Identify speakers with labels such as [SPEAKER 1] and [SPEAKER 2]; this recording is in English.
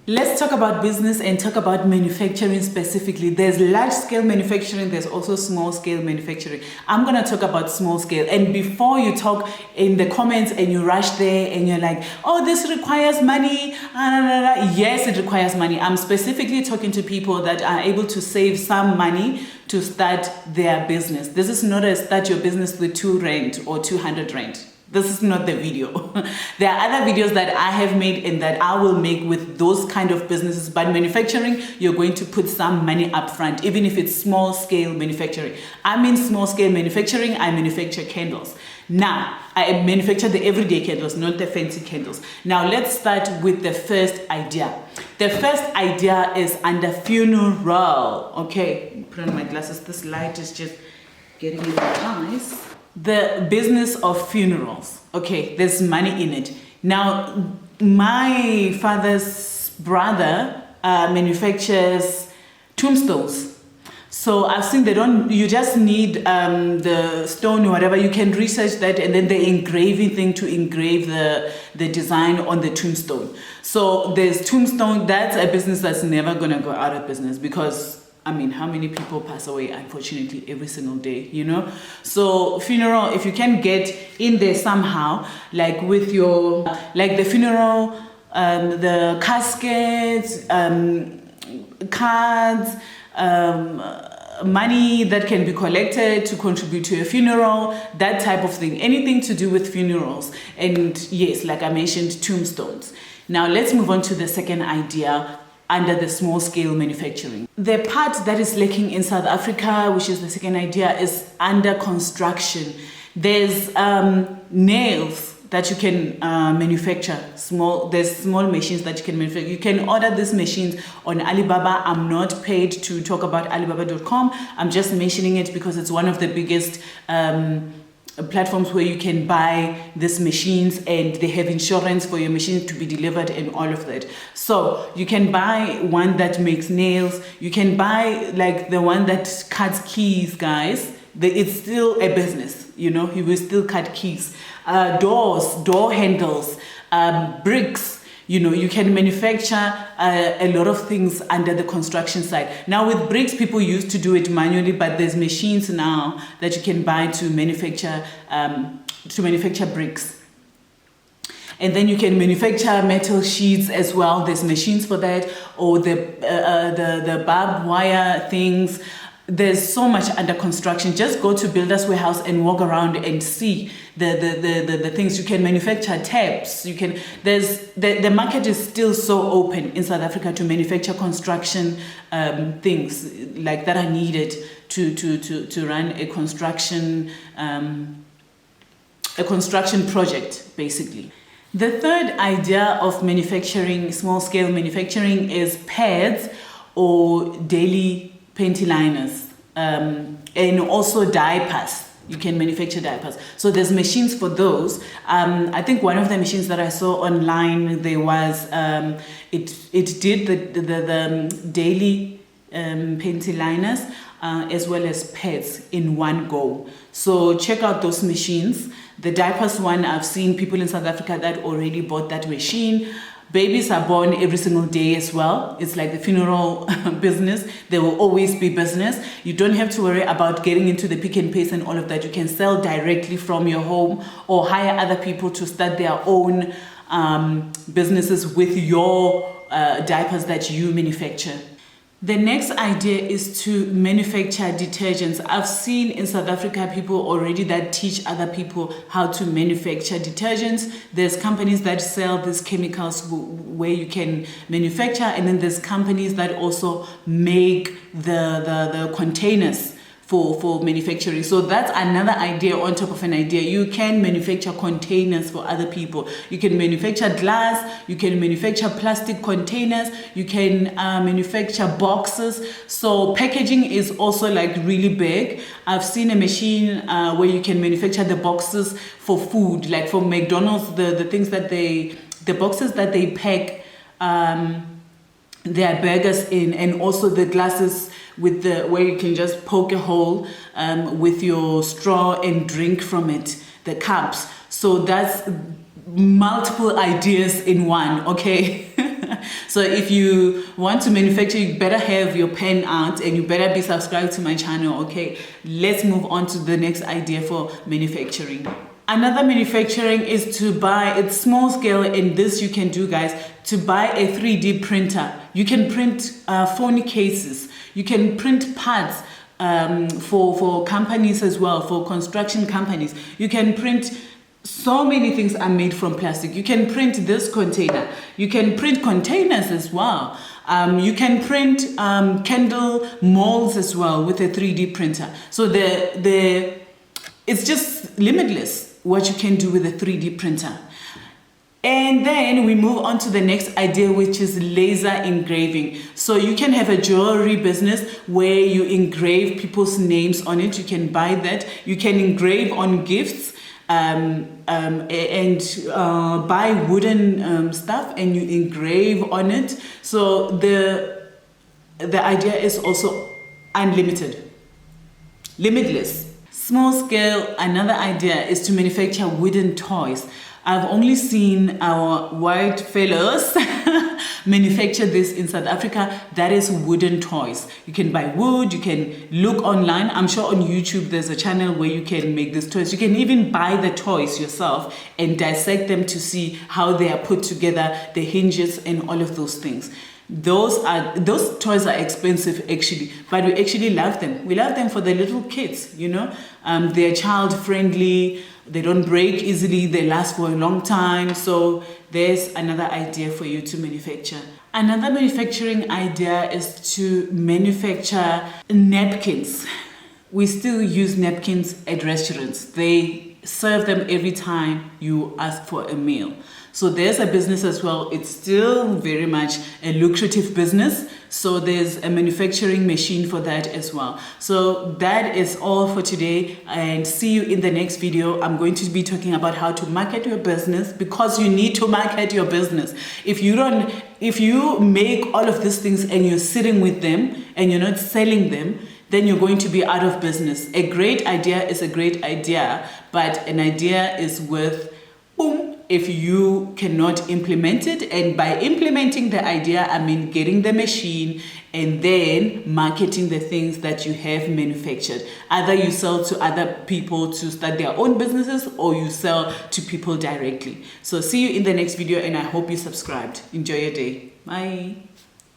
[SPEAKER 1] Let's talk about business and talk about manufacturing specifically. There's large scale manufacturing, there's also small scale manufacturing. I'm going to talk about small scale. And before you talk in the comments and you rush there and you're like, oh, this requires money. Yes, it requires money. I'm specifically talking to people that are able to save some money to start their business. This is not a start your business with 2 rand or 200 rand. This is not the video. There are other videos that I have made and that I will make with those kind of businesses. But manufacturing, you're going to put some money up front, even if it's small scale manufacturing. I mean small scale manufacturing, I manufacture candles. Now, I manufacture the everyday candles, not the fancy candles. Now, let's start with the first idea. The first idea is under funeral. Okay, put on my glasses. This light is just getting in my eyes. The business of funerals. Okay, there's money in it. Now, my father's brother manufactures tombstones. So I've seen you just need the stone or whatever. You can research that and then the engraving thing to engrave the design on the tombstone. So there's tombstone. That's a business that's never going to go out of business because I mean, how many people pass away, unfortunately, every single day, you know? So funeral, if you can get in there somehow, like with your, like the funeral, the caskets, cards, money that can be collected to contribute to a funeral, that type of thing, anything to do with funerals. And yes, like I mentioned, tombstones. Now let's move on to the second idea under the small scale manufacturing. The part that is lacking in South Africa, which is the second idea, is under construction. There's nails that you can manufacture. There's small machines that you can manufacture. You can order these machines on Alibaba. I'm not paid to talk about Alibaba.com. I'm just mentioning it because it's one of the biggest platforms where you can buy these machines and they have insurance for your machine to be delivered and all of that. So you can buy one that makes nails. You can buy like the one that cuts keys, guys. It's still a business, you know, you will still cut keys. Doors, door handles, bricks. You know, you can manufacture a lot of things under the construction side. Now with bricks, people used to do it manually, but there's machines now that you can buy to manufacture bricks. And then you can manufacture metal sheets as well. There's machines for that, or the barbed wire things. There's so much under construction. Just go to Builders Warehouse and walk around and see the things. You can manufacture taps. You can. The market is still so open in South Africa to manufacture construction things like that are needed to run a construction project basically. The third idea of manufacturing, small scale manufacturing, is pads or daily panty liners, and also diapers. You can manufacture diapers. So there's machines for those. I think one of the machines that I saw online, there was, it did the daily panty liners as well as pads in one go. So check out those machines. The diapers one, I've seen people in South Africa that already bought that machine. Babies are born every single day as well. It's like the funeral business. There will always be business. You don't have to worry about getting into the pick and paste and all of that. You can sell directly from your home or hire other people to start their own businesses with your diapers that you manufacture. The next idea is to manufacture detergents. I've seen in South Africa people already that teach other people how to manufacture detergents. There's companies that sell these chemicals where you can manufacture, and then there's companies that also make the containers for manufacturing. So that's another idea on top of an idea. You can manufacture containers for other people. You can manufacture glass, you can manufacture plastic containers, you can manufacture boxes. So packaging is also like really big. I've seen a machine where you can manufacture the boxes for food, like for McDonald's, the things that the boxes that they pack their burgers in, and also the glasses with where you can just poke a hole with your straw and drink from it, the cups. So that's multiple ideas in one, okay? So if you want to manufacture, you better have your pen out and you better be subscribed to my channel. Okay, let's move on to the next idea for manufacturing. Another manufacturing is to buy, it's small scale, and this you can do, guys, to buy a 3D printer. You can print phone cases, you can print parts for companies as well, for construction companies. You can print, so many things are made from plastic. You can print this container, you can print containers as well. You can print candle molds as well with a 3D printer. So it's just limitless what you can do with a 3D printer. And then we move on to the next idea, which is laser engraving. So you can have a jewelry business where you engrave people's names on it. You can buy that. You can engrave on gifts and buy wooden stuff and you engrave on it. So the idea is also unlimited, limitless. Small scale, another idea is to manufacture wooden toys. I've only seen our white fellows manufacture this in South Africa. That is wooden toys. You can buy wood, you can look online. I'm sure on YouTube there's a channel where you can make these toys. You can even buy the toys yourself and dissect them to see how they are put together, the hinges and all of those things. Those toys are expensive actually, but we actually love them. We love them for the little kids, you know. They're child friendly, they don't break easily, they last for a long time. So there's another idea for you to manufacture. Another manufacturing idea is to manufacture napkins. We still use napkins at restaurants. They serve them every time you ask for a meal. So there's a business as well. It's still very much a lucrative business. So there's a manufacturing machine for that as well. So that is all for today, and see you in the next video. I'm going to be talking about how to market your business, because you need to market your business. If you make all of these things and you're sitting with them and you're not selling them, then you're going to be out of business. A great idea is a great idea, but an idea is worth boom if you cannot implement it. And by implementing the idea, I mean getting the machine and then marketing the things that you have manufactured. Either you sell to other people to start their own businesses, or you sell to people directly. So see you in the next video, and I hope you subscribed. Enjoy your day. Bye.